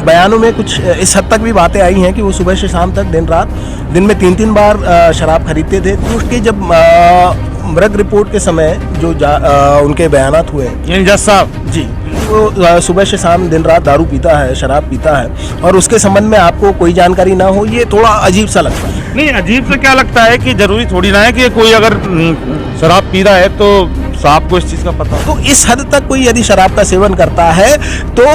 बयानों में कुछ इस हद तक भी बातें आई हैं कि वो सुबह से शाम तक दिन में 3-3 बार शराब खरीदते थे। तो उसके जब मृग रिपोर्ट के समय जो उनके बयानात हुए, यानी जज साहब जी, वो सुबह से शाम दिन रात दारू पीता है, शराब पीता है, और उसके संबंध में आपको कोई जानकारी ना हो, ये थोड़ा अजीब सा लगता है। नहीं, अजीब से क्या लगता है कि जरूरी थोड़ी ना है कि कोई अगर शराब पी रहा है तो साहब को इस चीज़ का पता हो। तो इस हद तक कोई यदि शराब का सेवन करता है तो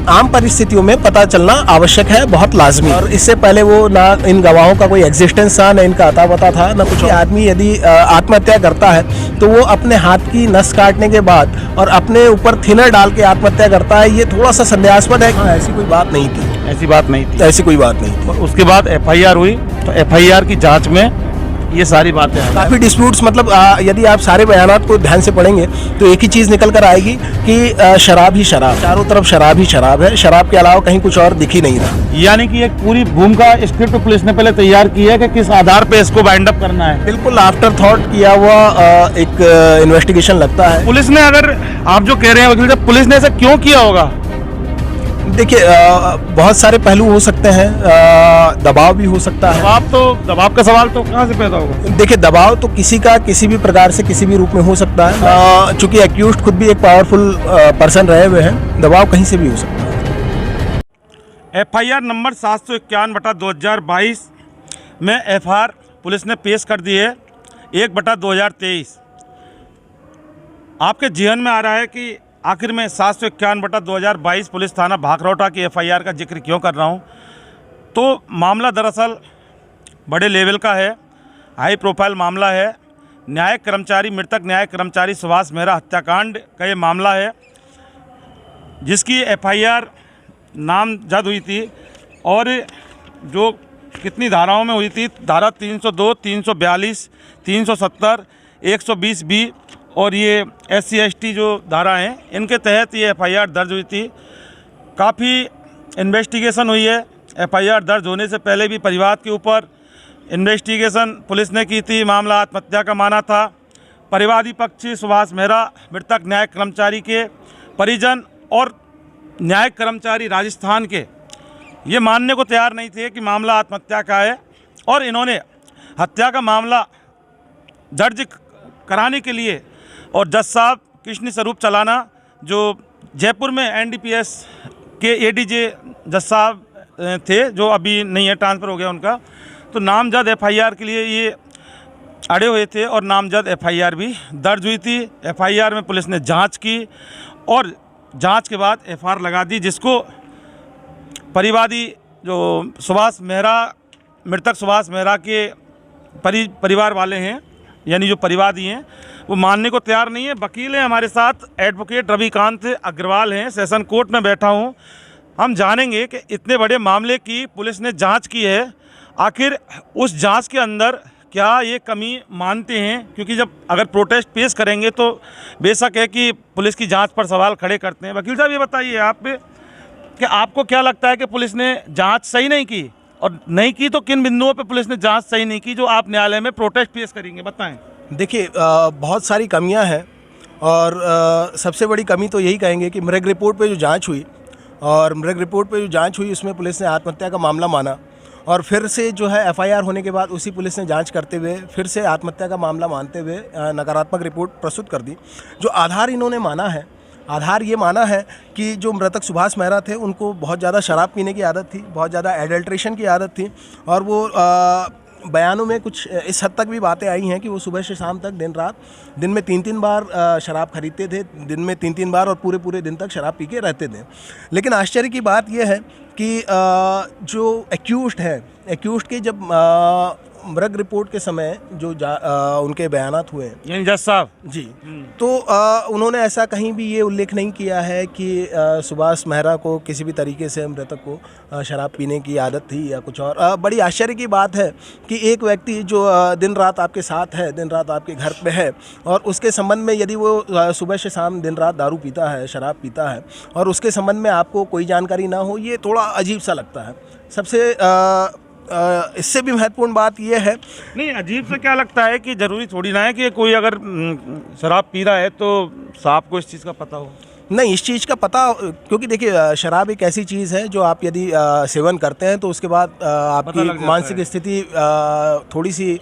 आम परिस्थितियों में पता चलना आवश्यक है, बहुत लाजमी। और इससे पहले वो ना इन गवाहों का कोई एग्जिस्टेंस था, ना इनका अता पता था, ना कुछ। आदमी यदि आत्महत्या करता है तो वो अपने हाथ की नस काटने के बाद और अपने ऊपर थिनर डाल के आत्महत्या करता है, ये थोड़ा सा संदेहास्पद है। हाँ, ऐसी कोई बात नहीं थी, ऐसी बात नहीं थी, ऐसी कोई बात नहीं थी। और उसके बाद एफआईआर हुई, तो एफआईआर की जांच में ये सारी बातें हैं। काफ़ी डिस्प्यूट्स, मतलब यदि आप सारे बयानात को ध्यान से पढ़ेंगे तो एक ही चीज़ निकल कर आएगी कि शराब ही शराब, चारों तरफ शराब ही शराब है, शराब के अलावा कहीं कुछ और दिख ही नहीं रहा। यानी कि एक पूरी भूमिका स्क्रिप्ट पुलिस ने पहले तैयार की है कि किस आधार पे इसको बाइंड अप करना है। बिल्कुल आफ्टर थॉट किया हुआ एक इन्वेस्टिगेशन लगता है। पुलिस ने, अगर आप जो कह रहे हैं वकील साहब, पुलिस ने ऐसा क्यों किया होगा? देखिए, बहुत सारे पहलू हो सकते हैं, दबाव भी हो सकता है। दबाव का सवाल तो कहाँ से पैदा होगा? देखिए, दबाव तो किसी का किसी भी प्रकार से किसी भी रूप में हो सकता है। चूंकि एक्यूज्ड खुद भी एक पावरफुल पर्सन रहे हुए हैं, दबाव कहीं से भी हो सकता है। एफआईआर नंबर 751/2022 में एफआईआर पुलिस ने पेश कर दी है 1/2023। आपके जेहन में आ रहा है कि आखिर में 751/2022 पुलिस थाना भाखरौटा की एफआईआर का जिक्र क्यों कर रहा हूं? तो मामला दरअसल बड़े लेवल का है, हाई प्रोफाइल मामला है। न्यायिक कर्मचारी, मृतक न्यायिक कर्मचारी सुभाष मेहरा हत्याकांड का ये मामला है, जिसकी एफआईआर नामजद हुई थी, और जो कितनी धाराओं में हुई थी, धारा 302, 342, 370, 120B और ये SC/ST जो धारा हैं, इनके तहत ये एफआईआर दर्ज हुई थी। काफ़ी इन्वेस्टिगेशन हुई है। एफआईआर दर्ज होने से पहले भी परिवार के ऊपर इन्वेस्टिगेशन पुलिस ने की थी। मामला आत्महत्या का माना था। परिवादी पक्षी सुभाष मेहरा, मृतक न्यायिक कर्मचारी के परिजन और न्यायिक कर्मचारी राजस्थान के ये मानने को तैयार नहीं थे कि मामला आत्महत्या का है, और इन्होंने हत्या का मामला दर्ज कराने के लिए और जज साहब कृष्ण स्वरूप चलाना, जो जयपुर में NDPS के ADJ जज साहब थे, जो अभी नहीं है, ट्रांसफ़र हो गया उनका, तो नामजद एफआईआर के लिए ये अड़े हुए थे और नामजद एफआईआर भी दर्ज हुई थी। एफआईआर में पुलिस ने जांच की और जांच के बाद एफआईआर लगा दी, जिसको परिवादी जो सुभाष मेहरा, मृतक सुभाष मेहरा के परिवार वाले हैं, यानी जो परिवादी हैं, वो मानने को तैयार नहीं है। वकील हैं हमारे साथ, एडवोकेट रविकांत अग्रवाल हैं, सेशन कोर्ट में बैठा हूँ। हम जानेंगे कि इतने बड़े मामले की पुलिस ने जांच की है, आखिर उस जांच के अंदर क्या ये कमी मानते हैं? क्योंकि जब अगर प्रोटेस्ट पेश करेंगे तो बेशक है कि पुलिस की जांच पर सवाल खड़े करते हैं। वकील साहब, ये बताइए आप कि आपको क्या लगता है कि पुलिस ने जांच सही नहीं की, और नहीं की तो किन बिंदुओं पे पुलिस ने जांच सही नहीं की, जो आप न्यायालय में प्रोटेस्ट पेश करेंगे, बताएं। देखिए, बहुत सारी कमियां हैं, और सबसे बड़ी कमी तो यही कहेंगे कि मृग रिपोर्ट पे जो जांच हुई, और मृग रिपोर्ट पे जो जांच हुई उसमें पुलिस ने आत्महत्या का मामला माना, और फिर से जो है एफआईआर होने के बाद उसी पुलिस ने जांच करते हुए फिर से आत्महत्या का मामला मानते हुए नकारात्मक रिपोर्ट प्रस्तुत कर दी। जो आधार इन्होंने माना है, आधार ये माना है कि जो मृतक सुभाष मेहरा थे, उनको बहुत ज़्यादा शराब पीने की आदत थी, बहुत ज़्यादा एडल्ट्रेशन की आदत थी, और वो बयानों में कुछ इस हद तक भी बातें आई हैं कि वो सुबह से शाम तक दिन में 3-3 बार शराब खरीदते थे, दिन में 3-3 बार, और पूरे दिन तक शराब पी के रहते थे। लेकिन आश्चर्य की बात यह है कि जो एक्यूज्ड के जब मृग रिपोर्ट के समय जो उनके बयानात हुए, यानी जज साहब जी, तो उन्होंने ऐसा कहीं भी ये उल्लेख नहीं किया है कि सुभाष मेहरा को किसी भी तरीके से, मृतक को शराब पीने की आदत थी या कुछ और। बड़ी आश्चर्य की बात है कि एक व्यक्ति जो दिन रात आपके साथ है, दिन रात आपके घर पे है, और उसके संबंध में यदि वो सुबह से शाम दिन रात दारू पीता है, शराब पीता है, और उसके संबंध में आपको कोई जानकारी ना हो, ये थोड़ा अजीब सा लगता है। सबसे इससे भी महत्वपूर्ण बात यह है, नहीं, अजीब से क्या लगता है कि ज़रूरी थोड़ी ना है कि कोई अगर शराब पी रहा है तो साहब को इस चीज़ का पता हो। नहीं, इस चीज़ का पता, क्योंकि देखिए शराब एक ऐसी चीज़ है जो आप यदि सेवन करते हैं तो उसके बाद पता लग आपकी जाता मानसिक है। स्थिति थोड़ी सी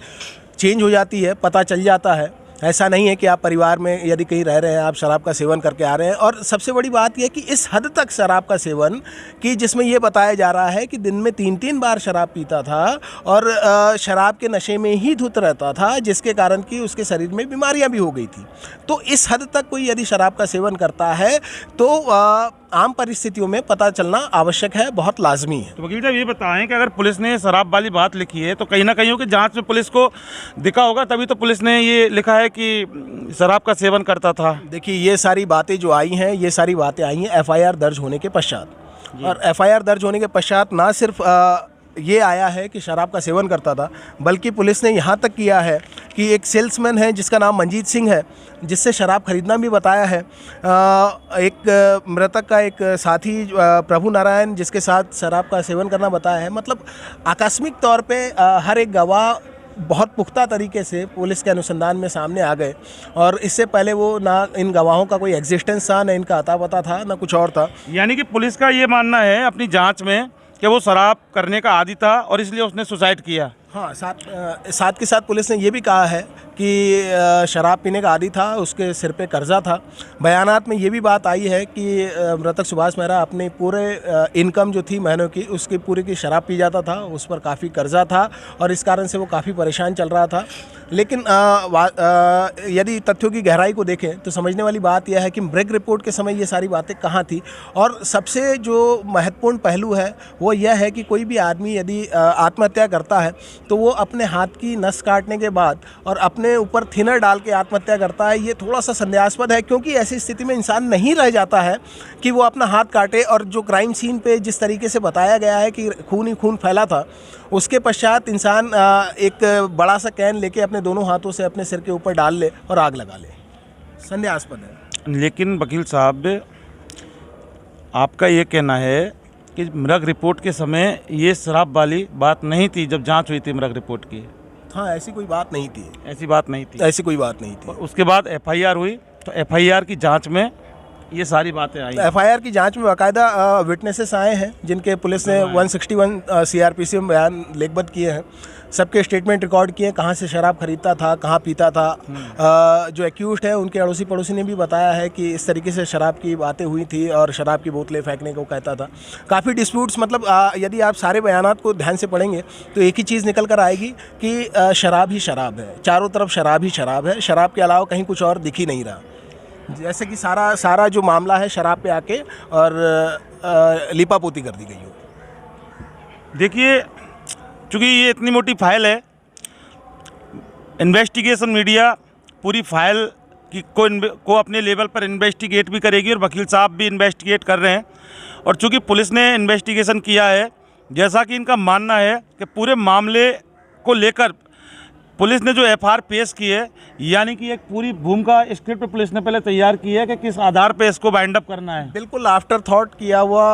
चेंज हो जाती है, पता चल जाता है। ऐसा नहीं है कि आप परिवार में यदि कहीं रह रहे हैं, आप शराब का सेवन करके आ रहे हैं। और सबसे बड़ी बात यह है कि इस हद तक शराब का सेवन कि जिसमें ये बताया जा रहा है कि दिन में 3-3 बार शराब पीता था और शराब के नशे में ही धुत रहता था, जिसके कारण कि उसके शरीर में बीमारियां भी हो गई थी। तो इस हद तक कोई यदि शराब का सेवन करता है तो आम परिस्थितियों में पता चलना आवश्यक है, बहुत लाजमी है। तो वकील साहब ये बताएं कि अगर पुलिस ने शराब वाली बात लिखी है तो कहीं ना कहीं की जांच में पुलिस को दिखा होगा, तभी तो पुलिस ने ये लिखा है कि शराब का सेवन करता था। देखिए, ये सारी बातें जो आई हैं, ये सारी बातें आई हैं एफआईआर दर्ज होने के पश्चात। और एफआईआर दर्ज होने के पश्चात ना सिर्फ ये आया है कि शराब का सेवन करता था, बल्कि पुलिस ने यहाँ तक किया है कि एक सेल्समैन है जिसका नाम मंजीत सिंह है, जिससे शराब खरीदना भी बताया है। एक मृतक का एक साथी प्रभु नारायण, जिसके साथ शराब का सेवन करना बताया है। मतलब आकस्मिक तौर पे हर एक गवाह बहुत पुख्ता तरीके से पुलिस के अनुसंधान में सामने आ गए। और इससे पहले वो ना इन गवाहों का कोई एग्जिस्टेंस था, ना इनका अता पता था, ना कुछ और था। यानी कि पुलिस का ये मानना है अपनी जांच में कि वो शराब करने का आदी था और इसलिए उसने सुसाइड किया। हाँ, साथ के साथ पुलिस ने ये भी कहा है कि शराब पीने का आदी था, उसके सिर पे कर्जा था। बयानात में ये भी बात आई है कि मृतक सुभाष मेहरा अपने पूरे इनकम जो थी महीनों की, उसकी पूरी की शराब पी जाता था, उस पर काफ़ी कर्जा था और इस कारण से वो काफ़ी परेशान चल रहा था। लेकिन यदि तथ्यों की गहराई को देखें तो समझने वाली बात यह है कि मृग रिपोर्ट के समय ये सारी बातें कहाँ थी। और सबसे जो महत्वपूर्ण पहलू है वो यह है कि कोई भी आदमी यदि आत्महत्या करता है तो वो अपने हाथ की नस काटने के बाद और अपने ऊपर थिनर डाल के आत्महत्या करता है। ये थोड़ा सा संदेहास्पद है, क्योंकि ऐसी स्थिति में इंसान नहीं रह जाता है कि वो अपना हाथ काटे। और जो क्राइम सीन पे जिस तरीके से बताया गया है कि खून ही खून फैला था, उसके पश्चात इंसान एक बड़ा सा कैन लेके अपने दोनों हाथों से अपने सिर के ऊपर डाल ले और आग लगा ले। संदेहास्पद है। लेकिन वकील साहब, आपका ये कहना है कि मृग रिपोर्ट के समय ये शराब वाली बात नहीं थी जब जांच हुई थी मृग रिपोर्ट की? हाँ, ऐसी कोई बात नहीं थी। ऐसी बात नहीं थी। ऐसी कोई बात नहीं थी। और उसके बाद एफआईआर हुई तो एफआईआर की जांच में ये सारी बातें आई। एफआईआर की जांच में बाकायदा विटनेसेस आए हैं, जिनके पुलिस ने 161 सीआरपीसी में बयान लेखबद्ध किए हैं। सबके स्टेटमेंट रिकॉर्ड किए, कहाँ से शराब खरीदता था, कहाँ पीता था। जो एक्यूज्ड है उनके अड़ोसी पड़ोसी ने भी बताया है कि इस तरीके से शराब की बातें हुई थी और शराब की बोतलें फेंकने को कहता था। काफ़ी डिस्प्यूट्स, मतलब यदि आप सारे बयानात को ध्यान से पढ़ेंगे तो एक ही चीज़ निकल कर आएगी कि शराब ही शराब है, चारों तरफ शराब ही शराब है। शराब के अलावा कहीं कुछ और दिख ही नहीं रहा। जैसे कि सारा जो मामला है शराब पे आके और लिपापोती कर दी गई हो। देखिए, चूँकि ये इतनी मोटी फाइल है, इन्वेस्टिगेशन मीडिया पूरी फाइल को अपने लेवल पर इन्वेस्टिगेट भी करेगी और वकील साहब भी इन्वेस्टिगेट कर रहे हैं। और चूँकि पुलिस ने इन्वेस्टिगेशन किया है, जैसा कि इनका मानना है कि पूरे मामले को लेकर पुलिस ने जो एफआईआर पेश की है, यानी कि एक पूरी भूमिका स्क्रिप्ट पुलिस ने पहले तैयार की है कि किस आधार पे इसको बाइंड अप करना है। बिल्कुल आफ्टर थॉट किया हुआ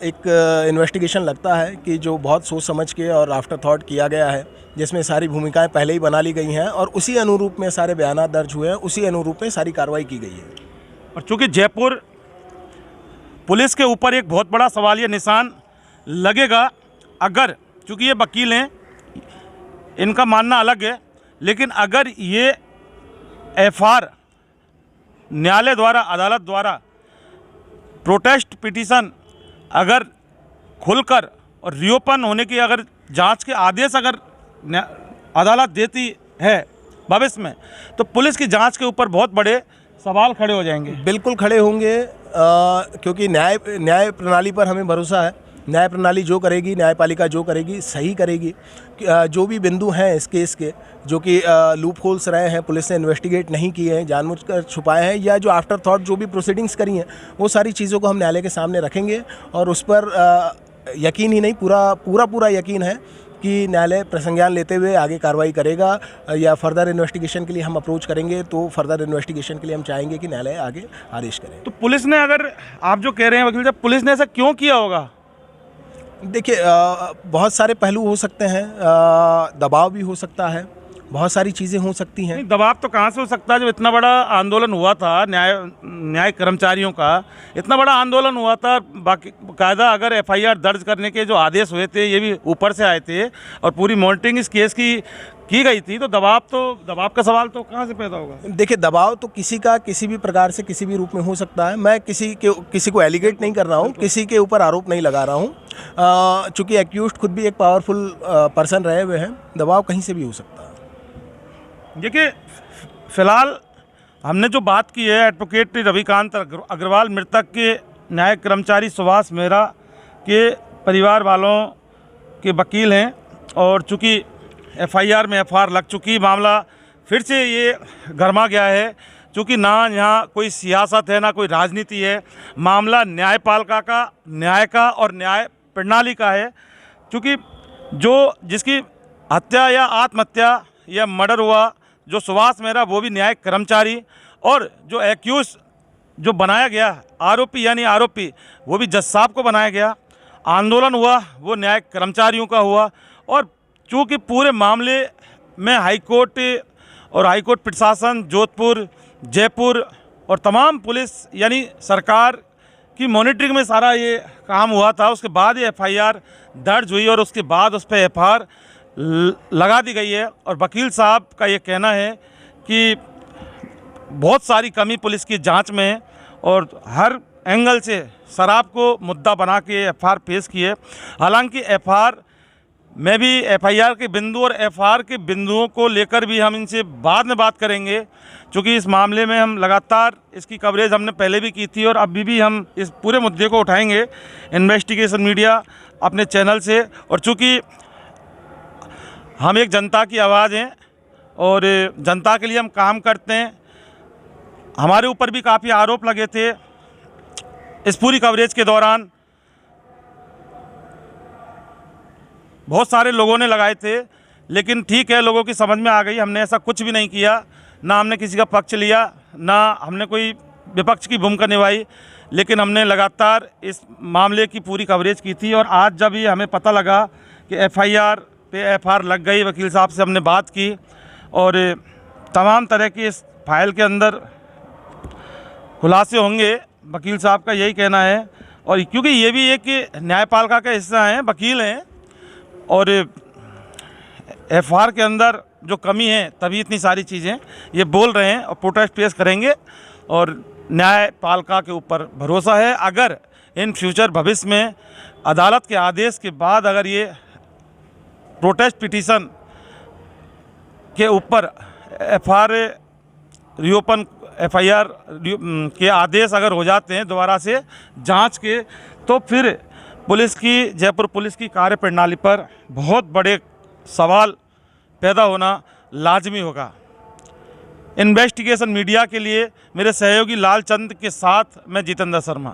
एक इन्वेस्टिगेशन लगता है कि जो बहुत सोच समझ के और आफ्टर थॉट किया गया है, जिसमें सारी भूमिकाएं पहले ही बना ली गई हैं और उसी अनुरूप में सारे बयान दर्ज हुए हैं, उसी अनुरूप में सारी कार्रवाई की गई है। और चूँकि जयपुर पुलिस के ऊपर एक बहुत बड़ा सवालिया निशान लगेगा, अगर, चूँकि ये वकील हैं, इनका मानना अलग है, लेकिन अगर ये एफआईआर न्यायालय द्वारा, अदालत द्वारा प्रोटेस्ट पिटीशन अगर खुलकर और रीओपन होने की अगर जांच के आदेश अगर अदालत देती है भविष्य में, तो पुलिस की जांच के ऊपर बहुत बड़े सवाल खड़े हो जाएंगे। बिल्कुल खड़े होंगे, क्योंकि न्याय प्रणाली पर हमें भरोसा है। न्याय प्रणाली जो करेगी, न्यायपालिका जो करेगी सही करेगी। जो भी बिंदु हैं इस केस के, जो कि लूप होल्स रहे हैं, पुलिस ने इन्वेस्टिगेट नहीं किए हैं, जानबूझकर छुपाए हैं, या जो आफ्टर थॉट जो भी प्रोसीडिंग्स करी हैं, वो सारी चीज़ों को हम न्यायालय के सामने रखेंगे। और उस पर यकीन ही नहीं, पूरा यकीन है कि न्यायालय प्रसंज्ञान लेते हुए आगे कार्रवाई करेगा। या फर्दर इन्वेस्टिगेशन के लिए हम अप्रोच करेंगे तो फर्दर इन्वेस्टिगेशन के लिए हम चाहेंगे कि न्यायालय आगे आदेश करे। तो पुलिस ने, अगर आप जो कह रहे हैं वकील साहब, पुलिस ने ऐसा क्यों किया होगा? देखिए, बहुत सारे पहलू हो सकते हैं। दबाव भी हो सकता है बहुत सारी चीज़ें हो सकती हैं। नहीं, दबाव तो कहाँ से हो सकता है जब इतना बड़ा आंदोलन हुआ था न्याय कर्मचारियों का, इतना बड़ा आंदोलन हुआ था। बाकी कायदा अगर एफआईआर दर्ज करने के जो आदेश हुए थे ये भी ऊपर से आए थे और पूरी मॉनिटरिंग इस केस की गई थी, तो दबाव का सवाल तो कहाँ से पैदा होगा? देखिए, दबाव तो किसी का किसी भी प्रकार से किसी भी रूप में हो सकता है। मैं किसी को एलिगेट नहीं कर रहा हूँ, किसी के ऊपर आरोप नहीं लगा रहा हूँ। चूँकि एक्यूज्ड खुद भी एक पावरफुल पर्सन रहे हुए हैं, दबाव कहीं से भी हो सकता है। देखिए, फिलहाल हमने जो बात की है एडवोकेट रविकांत अग्रवाल, मृतक के न्याय कर्मचारी सुभाष मेहरा के परिवार वालों के वकील हैं। और चूँकि एफआईआर में एफआईआर लग चुकी, मामला फिर से ये गरमा गया है। चूँकि ना यहाँ कोई सियासत है ना कोई राजनीति है, मामला न्यायपालिका का, न्याय का और न्याय प्रणाली का है। चूँकि जिसकी हत्या या आत्महत्या या मर्डर हुआ, जो सुभाष मेहरा, वो भी न्याय कर्मचारी, और जो एक्यूज जो बनाया गया आरोपी यानी आरोपी, वो भी जज साहब को बनाया गया। आंदोलन हुआ वो न्याय कर्मचारियों का हुआ। और चूँकि पूरे मामले में हाईकोर्ट और हाईकोर्ट प्रशासन, जोधपुर, जयपुर और तमाम पुलिस यानी सरकार की मॉनिटरिंग में सारा ये काम हुआ था, उसके बाद ये एफआईआर दर्ज हुई और उसके बाद उस पर एफआईआर लगा दी गई है। और वकील साहब का ये कहना है कि बहुत सारी कमी पुलिस की जांच में है और हर एंगल से शराब को मुद्दा बना के एफआईआर पेश की है। हालांकि एफआईआर में भी एफआईआर के बिंदु और एफआईआर के बिंदुओं को लेकर भी हम इनसे बाद में बात करेंगे, क्योंकि इस मामले में हम लगातार इसकी कवरेज हमने पहले भी की थी और अभी भी हम इस पूरे मुद्दे को उठाएंगे इन्वेस्टिगेशन मीडिया अपने चैनल से। और चूँकि हम एक जनता की आवाज़ हैं और जनता के लिए हम काम करते हैं, हमारे ऊपर भी काफ़ी आरोप लगे थे इस पूरी कवरेज के दौरान, बहुत सारे लोगों ने लगाए थे। लेकिन ठीक है, लोगों की समझ में आ गई, हमने ऐसा कुछ भी नहीं किया, ना हमने किसी का पक्ष लिया, ना हमने कोई विपक्ष की भूमिका निभाई। लेकिन हमने लगातार इस मामले की पूरी कवरेज की थी। और आज जब ये हमें पता लगा कि एफआईआर पे एफआईआर लग गई, वकील साहब से हमने बात की और तमाम तरह की इस फाइल के अंदर खुलासे होंगे, वकील साहब का यही कहना है। और क्योंकि ये भी एक न्यायपालिका का हिस्सा हैं, वकील हैं, और एफआईआर के अंदर जो कमी है तभी इतनी सारी चीज़ें ये बोल रहे हैं और प्रोटेस्ट पेश करेंगे। और न्यायपालिका के ऊपर भरोसा है, अगर इन फ्यूचर भविष्य में अदालत के आदेश के बाद अगर ये प्रोटेस्ट पिटीशन के ऊपर एफआईआर रीओपन, एफआईआर के आदेश अगर हो जाते हैं दोबारा से जांच के, तो फिर पुलिस की, जयपुर पुलिस की कार्यप्रणाली पर बहुत बड़े सवाल पैदा होना लाजमी होगा। इन्वेस्टिगेशन मीडिया के लिए मेरे सहयोगी लालचंद के साथ मैं जितेंद्र शर्मा।